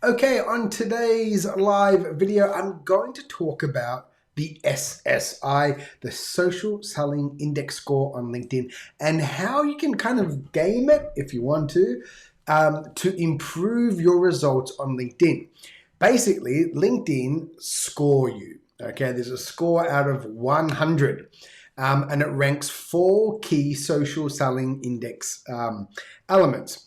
Okay, on today's live video, I'm going to talk about the SSI, the Social Selling Index Score on LinkedIn, and how you can kind of game it if you want to improve your results on LinkedIn. Basically, LinkedIn score you. Okay, there's a score out of 100. And it ranks 4 key social selling index elements.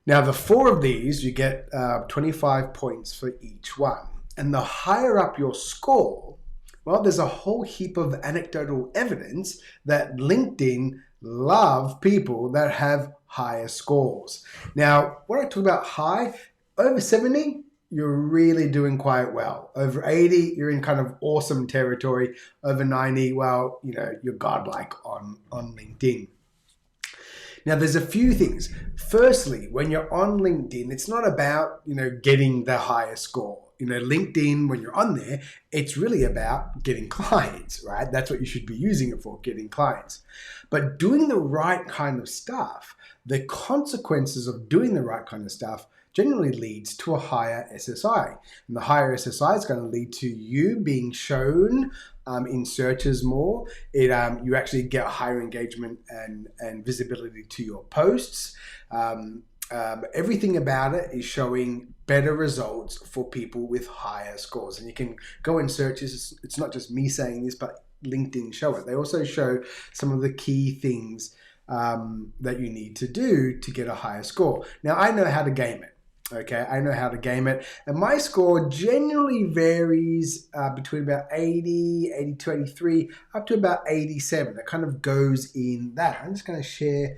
Now, the 4 of these, you get 25 points for each one. And the higher up your score, well, there's a whole heap of anecdotal evidence that LinkedIn love people that have higher scores. Now, when I talk about high, over 70, you're really doing quite well. Over 80, you're in kind of awesome territory. Over 90, well, you're godlike on LinkedIn. Now, there's a few things. Firstly, when you're on LinkedIn, it's not about, getting the highest score. LinkedIn, when you're on there, it's really about getting clients, right? That's what you should be using it for, getting clients. But doing the right kind of stuff, the consequences of doing the right kind of stuff generally leads to a higher SSI. And the higher SSI is going to lead to you being shown in searches more. You actually get higher engagement and visibility to your posts. Everything about it is showing better results for people with higher scores. And you can go in searches. It's not just me saying this, but LinkedIn show it. They also show some of the key things that you need to do to get a higher score. Now, I know how to game it. Okay, I know how to game it. And my score generally varies between about 80, 82, 83, up to about 87. It kind of goes in that. I'm just going to share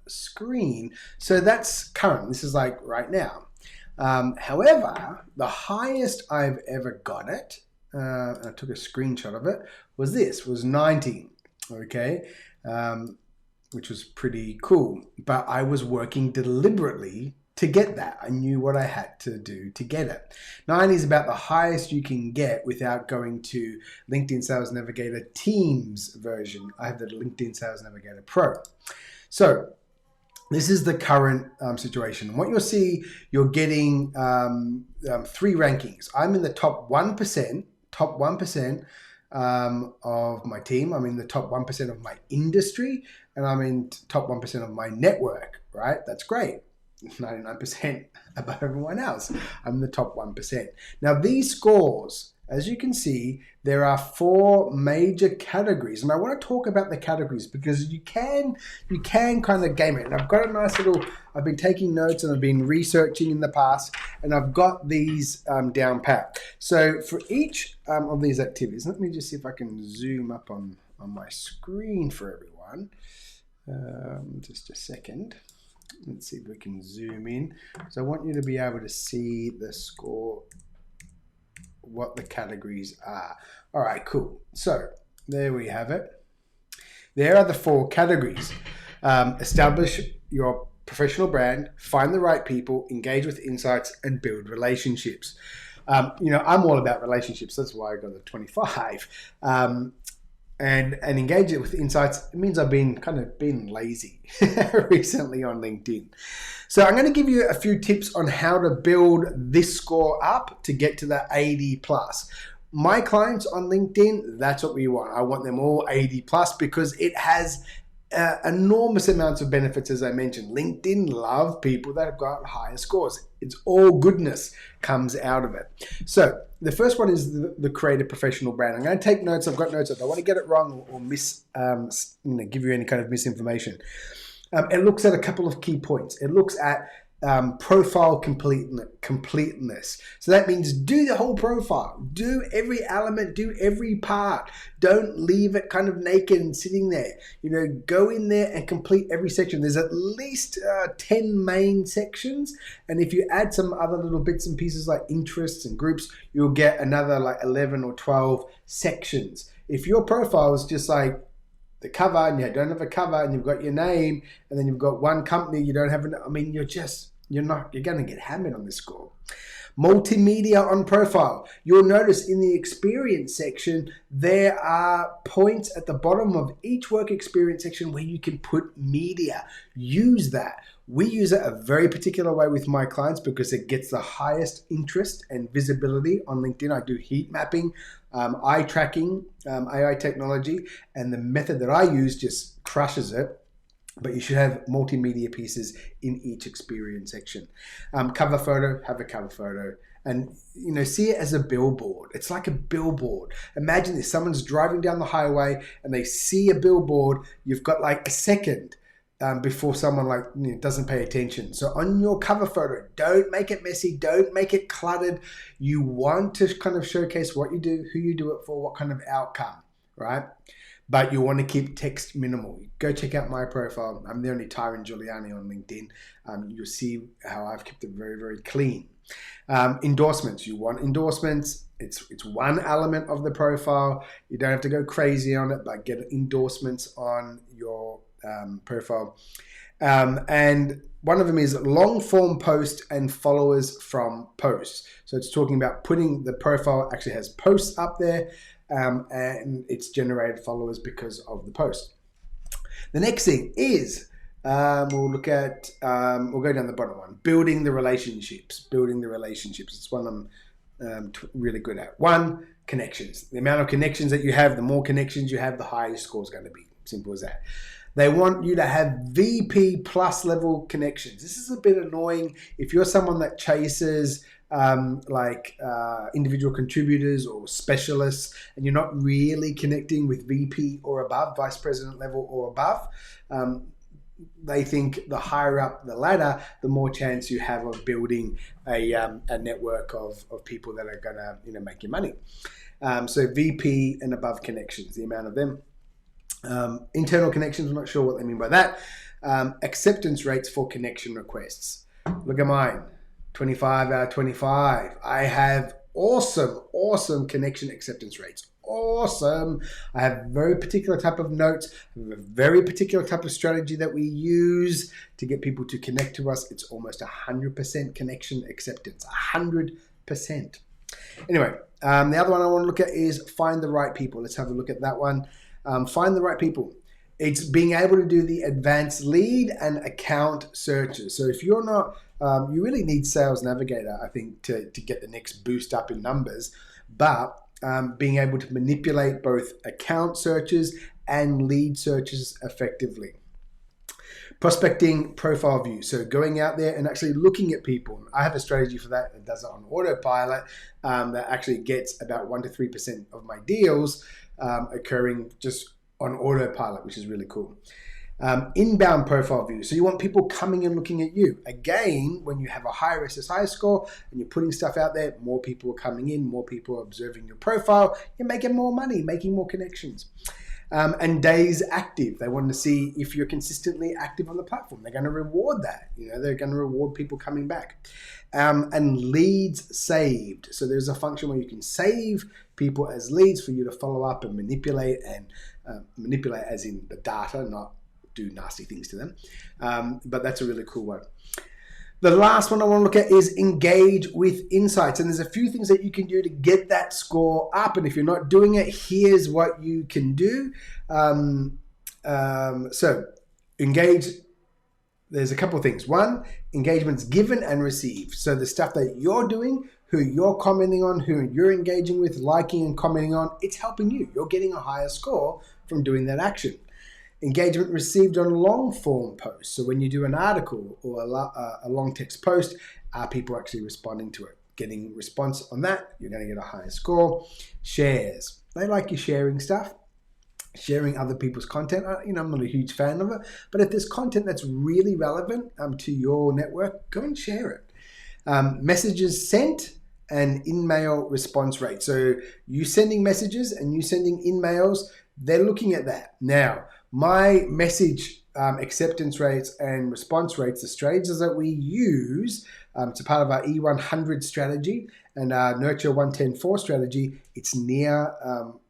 screen. So that's current. This is like right now. However, the highest I've ever got it, I took a screenshot of it, was 90. Okay, which was pretty cool. But I was working deliberately to get that. I knew what I had to do to get it. 90 is about the highest you can get without going to LinkedIn Sales Navigator Teams version. I have the LinkedIn Sales Navigator Pro. So this is the current situation. What you'll see, you're getting 3 rankings. I'm in the top 1%, of my team. I'm in the top 1% of my industry, and I'm in top 1% of my network, right? That's great. 99% above everyone else. I'm in the top 1%. Now, these scores, as you can see, there are 4 major categories. And I want to talk about the categories because you can kind of game it. And I've got a nice little, I've been taking notes and I've been researching in the past, and I've got these down pat. So for each of these activities, let me just see if I can zoom up on my screen for everyone. Just a second. Let's see if we can zoom in. So I want you to be able to see the score, what the categories are. All right, cool. So there we have it. There are the 4 categories. Establish your professional brand, find the right people, engage with insights, and build relationships. I'm all about relationships. That's why I got the 25. And engage it with insights. It means I've been lazy recently on LinkedIn. So I'm going to give you a few tips on how to build this score up to get to that 80 plus. My clients on LinkedIn, that's what we want. I want them all 80 plus because it has enormous amounts of benefits. As I mentioned, LinkedIn love people that have got higher scores. It's all goodness comes out of it. So the first one is the creative professional brand. I'm going to take notes. I've got notes. I don't want to get it wrong or give you any kind of misinformation. It looks at a couple of key points. It looks at profile completeness. So that means do the whole profile, do every element, do every part. Don't leave it kind of naked and sitting there. Go in there and complete every section. There's at least 10 main sections. And if you add some other little bits and pieces like interests and groups, you'll get another like 11 or 12 sections. If your profile is just like the cover and you don't have a cover and you've got your name and then you've got one company, you don't have you're going to get hammered on this score. Multimedia on profile. You'll notice in the experience section, there are points at the bottom of each work experience section where you can put media. Use that. We use it a very particular way with my clients because it gets the highest interest and visibility on LinkedIn. I do heat mapping, eye tracking, AI technology, and the method that I use just crushes it. But you should have multimedia pieces in each experience section. Cover photo, have a cover photo. And see it as a billboard. It's like a billboard. Imagine this, someone's driving down the highway and they see a billboard. You've got like a second before someone doesn't pay attention. So on your cover photo, don't make it messy, don't make it cluttered. You want to kind of showcase what you do, who you do it for, what kind of outcome, right? But you want to keep text minimal. Go check out my profile. I'm the only Tyron Giuliani on LinkedIn. You'll see how I've kept it very, very clean. Endorsements. You want endorsements. It's one element of the profile. You don't have to go crazy on it, but get endorsements on your profile. And one of them is long form post and followers from posts. So it's talking about putting the profile actually has posts up there. And it's generated followers because of the post. The next thing is we'll go down the bottom one, building the relationships. It's one I'm really good at. One, connections. The amount of connections that you have, the more connections you have, the higher your score is going to be. Simple as that. They want you to have VP plus level connections. This is a bit annoying if you're someone that chases individual contributors or specialists, and you're not really connecting with VP or above, vice president level or above. They think the higher up the ladder, the more chance you have of building a network of people that are gonna make you money. So VP and above connections, the amount of them. Internal connections, I'm not sure what they mean by that. Acceptance rates for connection requests. Look at mine. 25 out of 25. I have awesome connection acceptance rates. Awesome. I have a very particular type of notes, a very particular type of strategy that we use to get people to connect to us. It's almost 100% connection acceptance, 100%. Anyway, the other one I want to look at is find the right people. Let's have a look at that one. Find the right people. It's being able to do the advanced lead and account searches. So if you're not, you really need Sales Navigator, I think, to get the next boost up in numbers. But being able to manipulate both account searches and lead searches effectively. Prospecting profile view. So going out there and actually looking at people. I have a strategy for that that does it on autopilot that actually gets about 1 to 3% of my deals occurring just on autopilot, which is really cool. Inbound profile view. So you want people coming and looking at you. Again, when you have a higher SSI score and you're putting stuff out there, more people are coming in, more people are observing your profile, you're making more money, making more connections. And days active. They want to see if you're consistently active on the platform. They're going to reward that. They're going to reward people coming back. And leads saved. So there's a function where you can save people as leads for you to follow up and manipulate as in the data, not do nasty things to them. But that's a really cool one. The last one I want to look at is engage with insights. And there's a few things that you can do to get that score up. And if you're not doing it, here's what you can do. So engage. There's a couple of things. One, engagements given and received. So the stuff that you're doing, who you're commenting on, who you're engaging with, liking and commenting on, it's helping you. You're getting a higher score from doing that action. Engagement received on long form posts. So when you do an article or a long text post, are people actually responding to it? Getting response on that, you're going to get a higher score. Shares. They like you sharing stuff. Sharing other people's content. I'm not a huge fan of it, but if there's content that's really relevant to your network, go and share it. Messages sent and in-mail response rate. So you sending messages and you sending in-mails, they're looking at that. Now, my message acceptance rates and response rates, the strategies that we use, it's a part of our E100 strategy and our Nurture 110-4 strategy, it's near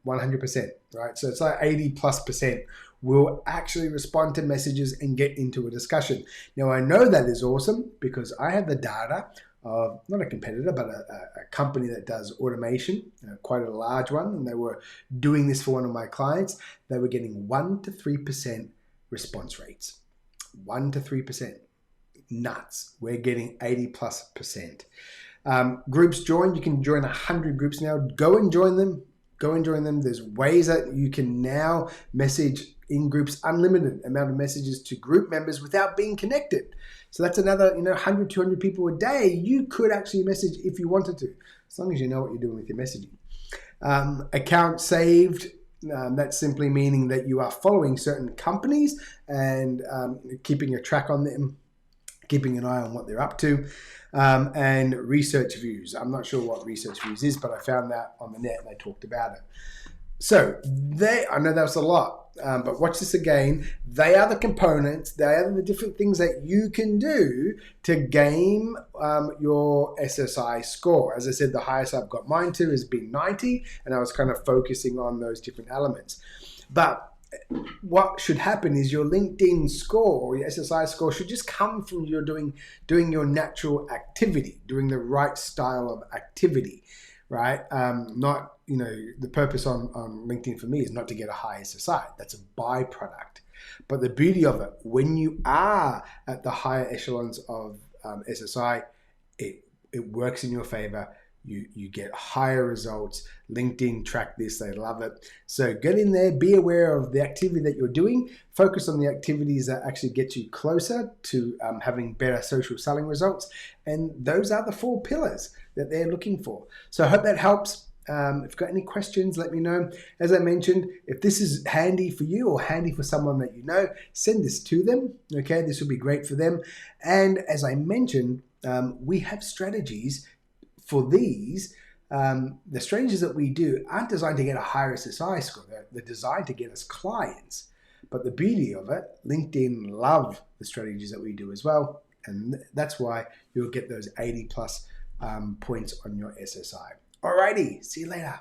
100%, right? So it's like 80+% will actually respond to messages and get into a discussion. Now, I know that is awesome because I have the data of, not a competitor, but a company that does automation, quite a large one, and they were doing this for one of my clients. They were getting 1 to 3% response rates. 1 to 3%. nuts. We're getting 80+%. Groups joined, you can join 100 groups now. Go and join them. Go and join them. There's ways that you can now message in groups, unlimited amount of messages to group members without being connected. So that's another, 100, 200 people a day you could actually message if you wanted to, as long as you know what you're doing with your messaging. Account saved. That's simply meaning that you are following certain companies and keeping a track on them, keeping an eye on what they're up to. And research views. I'm not sure what research views is, but I found that on the net and they talked about it. So I know that was a lot, but watch this again. They are the components. They are the different things that you can do to game your SSI score. As I said, the highest I've got mine to has been 90, and I was kind of focusing on those different elements. But what should happen is your LinkedIn score or your SSI score should just come from your doing your natural activity, doing the right style of activity, right? Not, the purpose on LinkedIn for me is not to get a high SSI. That's a byproduct. But the beauty of it, when you are at the higher echelons of SSI, it works in your favor. You get higher results. LinkedIn track this, they love it. So get in there, be aware of the activity that you're doing, focus on the activities that actually get you closer to having better social selling results. And those are the 4 pillars that they're looking for. So I hope that helps. If you've got any questions, let me know. As I mentioned, if this is handy for you or handy for someone that you know, send this to them. Okay, this will be great for them. And as I mentioned, we have strategies for these. The strategies that we do aren't designed to get a higher SSI score. They're designed to get us clients. But the beauty of it, LinkedIn love the strategies that we do as well. And that's why you'll get those 80+ points on your SSI. Alrighty, see you later.